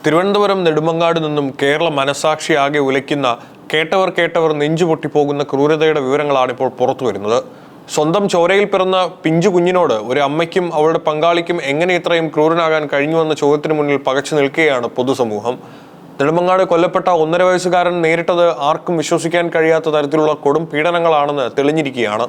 തിരുവനന്തപുരം നെടുമങ്ങാട് നിന്നും കേരള മനസാക്ഷിയാകെ ഉലയ്ക്കുന്ന കേട്ടവർ നെഞ്ചുപൊട്ടിപ്പോകുന്ന ക്രൂരതയുടെ വിവരങ്ങളാണ് ഇപ്പോൾ പുറത്തു വരുന്നത്. സ്വന്തം ചോരയിൽ പിറന്ന പിഞ്ചു കുഞ്ഞിനോട് ഒരു അമ്മയ്ക്കും അവളുടെ പങ്കാളിക്കും എങ്ങനെ ഇത്രയും ക്രൂരനാകാൻ കഴിഞ്ഞുവെന്ന ചോദ്യത്തിന് മുന്നിൽ പകച്ചു നിൽക്കുകയാണ് പൊതുസമൂഹം. നെടുമങ്ങാട് കൊല്ലപ്പെട്ട 1.5 വയസ്സുകാരൻ നേരിട്ടത് ആർക്കും വിശ്വസിക്കാൻ കഴിയാത്ത തരത്തിലുള്ള കൊടും പീഡനങ്ങളാണെന്ന് തെളിഞ്ഞിരിക്കുകയാണ്.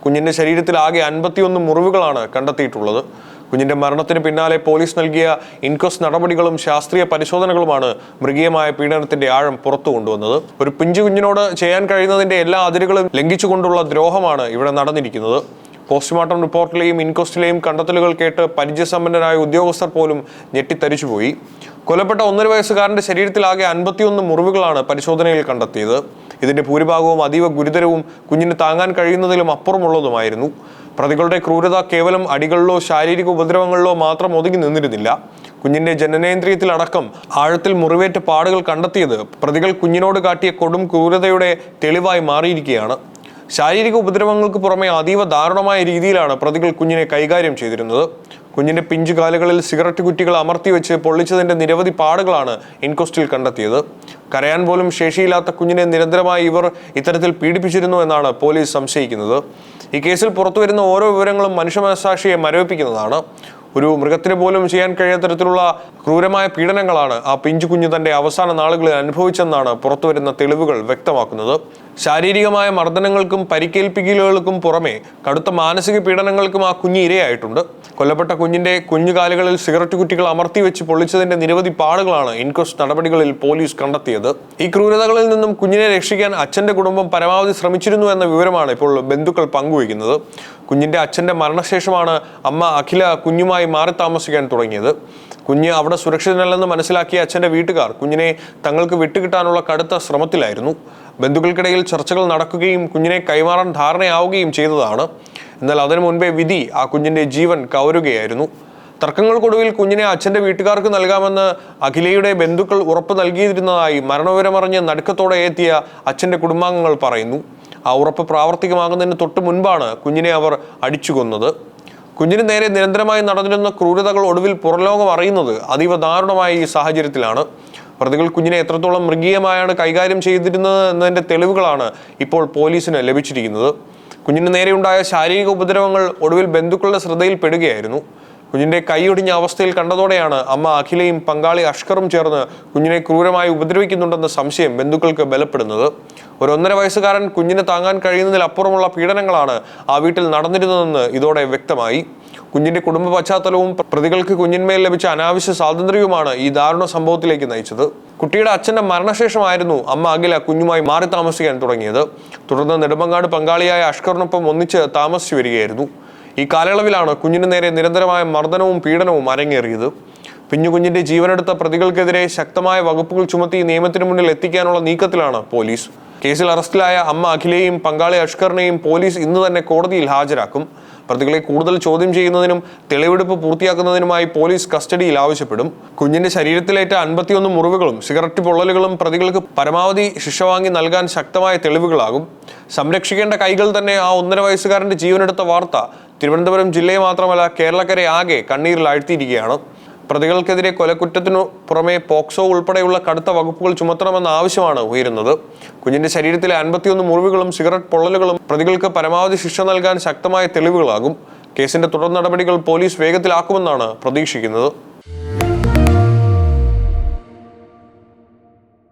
കുഞ്ഞിന്റെ ശരീരത്തിൽ ആകെ 51 മുറിവുകളാണ് കണ്ടെത്തിയിട്ടുള്ളത്. കുഞ്ഞിന്റെ മരണത്തിന് പിന്നാലെ പോലീസ് നൽകിയ ഇൻക്വസ്റ്റ് നടപടികളും ശാസ്ത്രീയ പരിശോധനകളുമാണ് മൃഗീയമായ പീഡനത്തിന്റെ ആഴം പുറത്തു കൊണ്ടുവന്നത്. ഒരു പിഞ്ചു കുഞ്ഞിനോട് ചെയ്യാൻ കഴിയുന്നതിന്റെ എല്ലാ അതിരുകളും ലംഘിച്ചുകൊണ്ടുള്ള ദ്രോഹമാണ് ഇവിടെ നടന്നിരിക്കുന്നത്. പോസ്റ്റ്മോർട്ടം റിപ്പോർട്ടിലെയും ഇൻക്വസ്റ്റിലെയും കണ്ടെത്തലുകൾ കേട്ട് പരിചയസമ്പന്നരായ ഉദ്യോഗസ്ഥർ പോലും ഞെട്ടിത്തരിച്ചുപോയി. കൊല്ലപ്പെട്ട 1.5 വയസ്സുകാരന്റെ ശരീരത്തിൽ ആകെ 51 മുറിവുകളാണ് പരിശോധനയിൽ കണ്ടെത്തിയത്. ഇതിന്റെ ഭൂരിഭാഗവും അതീവ ഗുരുതരവും കുഞ്ഞിന് താങ്ങാൻ കഴിയുന്നതിലും അപ്പുറമുള്ളതുമായിരുന്നു. പ്രതികളുടെ ക്രൂരത കേവലം അടികളിലോ ശാരീരിക ഉപദ്രവങ്ങളിലോ മാത്രം ഒതുങ്ങി നിന്നിരുന്നില്ല. കുഞ്ഞിന്റെ ജനനേന്ദ്രിയത്തിലടക്കം ആഴത്തിൽ മുറിവേറ്റ പാടുകൾ കണ്ടെത്തിയത് പ്രതികൾ കുഞ്ഞിനോട് കാട്ടിയ കൊടും ക്രൂരതയുടെ തെളിവായി മാറിയിരിക്കുകയാണ്. ശാരീരിക ഉപദ്രവങ്ങൾക്ക് പുറമെ അതീവ ദാരുണമായ രീതിയിലാണ് പ്രതികൾ കുഞ്ഞിനെ കൈകാര്യം ചെയ്തിരുന്നത്. കുഞ്ഞിന്റെ പിഞ്ചു കാലുകളിൽ സിഗരറ്റ് കുറ്റികൾ അമർത്തിവെച്ച് പൊള്ളിച്ചതിന്റെ നിരവധി പാടുകളാണ് ഇൻക്വസ്റ്റിൽ കണ്ടെത്തിയത്. കരയാൻ പോലും ശേഷിയില്ലാത്ത കുഞ്ഞിനെ നിരന്തരമായി ഇവർ ഇത്തരത്തിൽ പീഡിപ്പിച്ചിരുന്നു എന്നാണ് പോലീസ് സംശയിക്കുന്നത്. ഈ കേസിൽ പുറത്തുവരുന്ന ഓരോ വിവരങ്ങളും മനുഷ്യ മനസാക്ഷിയെ മരവിപ്പിക്കുന്നതാണ്. ഒരു മൃഗത്തിന് പോലും ചെയ്യാൻ കഴിയാത്ത തരത്തിലുള്ള ക്രൂരമായ പീഡനങ്ങളാണ് ആ പിഞ്ചു കുഞ്ഞു തന്റെ അവസാന നാളുകളിൽ അനുഭവിച്ചെന്നാണ് പുറത്തുവരുന്ന തെളിവുകൾ വ്യക്തമാക്കുന്നത്. ശാരീരികമായ മർദ്ദനങ്ങൾക്കും പരിക്കേൽപ്പിക്കലുകൾക്കും പുറമെ കടുത്ത മാനസിക പീഡനങ്ങൾക്കും ആ കുഞ്ഞ് ഇരയായിട്ടുണ്ട്. കൊല്ലപ്പെട്ട കുഞ്ഞിന്റെ കുഞ്ഞുകാലുകളിൽ സിഗരറ്റ് കുറ്റികൾ അമർത്തിവെച്ച് പൊള്ളിച്ചതിന്റെ നിരവധി പാടുകളാണ് ഇൻക്വസ്റ്റ് നടപടികളിൽ പോലീസ് കണ്ടെത്തിയത്. ഈ ക്രൂരതകളിൽ നിന്നും കുഞ്ഞിനെ രക്ഷിക്കാൻ അച്ഛന്റെ കുടുംബം പരമാവധി ശ്രമിച്ചിരുന്നു എന്ന വിവരമാണ് ഇപ്പോൾ ബന്ധുക്കൾ പങ്കുവയ്ക്കുന്നത്. കുഞ്ഞിന്റെ അച്ഛന്റെ മരണശേഷമാണ് അമ്മ അഖില കുഞ്ഞുമായി മാറി താമസിക്കാൻ തുടങ്ങിയത്. കുഞ്ഞ് അവിടെ സുരക്ഷിതനല്ലെന്ന് മനസ്സിലാക്കിയ അച്ഛന്റെ വീട്ടുകാർ കുഞ്ഞിനെ തങ്ങൾക്ക് വിട്ടുകിട്ടാനുള്ള കടുത്ത ശ്രമത്തിലായിരുന്നു. ബന്ധുക്കൾക്കിടയിൽ ചർച്ചകൾ നടക്കുകയും കുഞ്ഞിനെ കൈമാറാൻ ധാരണയാവുകയും ചെയ്തതാണ്. എന്നാൽ അതിനു മുൻപേ വിധി ആ കുഞ്ഞിന്റെ ജീവൻ കവരുകയായിരുന്നു. തർക്കങ്ങൾക്കൊടുവിൽ കുഞ്ഞിനെ അച്ഛന്റെ വീട്ടുകാർക്ക് നൽകാമെന്ന് അഖിലയുടെ ബന്ധുക്കൾ ഉറപ്പ് നൽകിയിരുന്നതായി മരണവിവരമറിഞ്ഞ് നടുക്കത്തോടെ എത്തിയ അച്ഛന്റെ കുടുംബാംഗങ്ങൾ പറയുന്നു. ആ ഉറപ്പ് പ്രാവർത്തികമാകുന്നതിന് തൊട്ട് മുൻപാണ് കുഞ്ഞിനെ അവർ അടിച്ചുകൊന്നത്. കുഞ്ഞിന് നേരെ നിരന്തരമായി നടന്നിരുന്ന ക്രൂരതകൾ ഒടുവിൽ പുറംലോകം അറിയുന്നത് അതീവ ദാരുണമായ ഈ സാഹചര്യത്തിലാണ്. പ്രതികൾ കുഞ്ഞിനെ എത്രത്തോളം മൃഗീയമായാണ് കൈകാര്യം ചെയ്തിരുന്നത് എന്നതിന്റെ തെളിവുകളാണ് ഇപ്പോൾ പോലീസിന് ലഭിച്ചിരിക്കുന്നത്. കുഞ്ഞിന് നേരെയുണ്ടായ ശാരീരിക ഉപദ്രവങ്ങൾ ഒടുവിൽ ബന്ധുക്കളുടെ ശ്രദ്ധയിൽപ്പെടുകയായിരുന്നു. കുഞ്ഞിന്റെ കൈയൊടിഞ്ഞ അവസ്ഥയിൽ കണ്ടതോടെയാണ് അമ്മ അഖിലയും പങ്കാളി അഷ്കറും ചേർന്ന് കുഞ്ഞിനെ ക്രൂരമായി ഉപദ്രവിക്കുന്നുണ്ടെന്ന സംശയം ബന്ധുക്കൾക്ക് ബലപ്പെടുന്നത്. ഒരു 1.5 വയസ്സുകാരൻ കുഞ്ഞിന് താങ്ങാൻ കഴിയുന്നതിലപ്പുറമുള്ള പീഡനങ്ങളാണ് ആ വീട്ടിൽ നടന്നിരുന്നതെന്ന് ഇതോടെ വ്യക്തമായി. കുഞ്ഞിന്റെ കുടുംബ പശ്ചാത്തലവും പ്രതികൾക്ക് കുഞ്ഞിന്മേൽ ലഭിച്ച അനാവശ്യ സ്വാതന്ത്ര്യവുമാണ് ഈ ദാരുണ സംഭവത്തിലേക്ക് നയിച്ചത്. കുട്ടിയുടെ അച്ഛന്റെ മരണശേഷമായിരുന്നു അമ്മ അഖില കുഞ്ഞുമായി മാറി താമസിക്കാൻ തുടങ്ങിയത്. തുടർന്ന് നെടുമങ്ങാട് പങ്കാളിയായ അഷ്കറിനൊപ്പം ഒന്നിച്ച് താമസിച്ചു വരികയായിരുന്നു. ഈ കാലയളവിലാണ് കുഞ്ഞിന് നേരെ നിരന്തരമായ മർദ്ദനവും പീഡനവും അരങ്ങേറിയത്. കുഞ്ഞിന്റെ ജീവനെടുത്ത പ്രതികൾക്കെതിരെ ശക്തമായ വകുപ്പുകൾ ചുമത്തി നിയമത്തിന് മുന്നിൽ എത്തിക്കാനുള്ള നീക്കത്തിലാണ് പോലീസ്. കേസിൽ അറസ്റ്റിലായ അമ്മ അഖിലയെയും പങ്കാളി അഷ്കറിനെയും പോലീസ് ഇന്ന് തന്നെ കോടതിയിൽ ഹാജരാക്കും. പ്രതികളെ കൂടുതൽ ചോദ്യം ചെയ്യുന്നതിനും തെളിവെടുപ്പ് പൂർത്തിയാക്കുന്നതിനുമായി പോലീസ് കസ്റ്റഡിയിൽ ആവശ്യപ്പെടും. കുഞ്ഞിന്റെ ശരീരത്തിലേറ്റ 51 മുറിവുകളും സിഗരറ്റ് പൊള്ളലുകളും പ്രതികൾക്ക് പരമാവധി ശിക്ഷ വാങ്ങി നൽകാൻ ശക്തമായ തെളിവുകളാകും. സംരക്ഷിക്കേണ്ട കൈകൾ തന്നെ ആ 1.5 വയസ്സുകാരന്റെ ജീവനെടുത്ത വാർത്ത തിരുവനന്തപുരം ജില്ലയെ മാത്രമല്ല കേരളക്കരെ ആകെ കണ്ണീരിൽ ആഴ്ത്തിയിരിക്കുകയാണ്. പ്രതികൾക്കെതിരെ കൊലക്കുറ്റത്തിനു പുറമെ പോക്സോ ഉൾപ്പെടെയുള്ള കടുത്ത വകുപ്പുകൾ ചുമത്തണമെന്ന ആവശ്യമാണ് ഉയരുന്നത്. കുഞ്ഞിന്റെ ശരീരത്തിലെ 51 മുറിവുകളും സിഗരറ്റ് പൊള്ളലുകളും പ്രതികൾക്ക് പരമാവധി ശിക്ഷ നൽകാൻ ശക്തമായ തെളിവുകളാകും. കേസിന്റെ തുടർ നടപടികൾ പോലീസ് വേഗത്തിലാക്കുമെന്നാണ് പ്രതീക്ഷിക്കുന്നത്.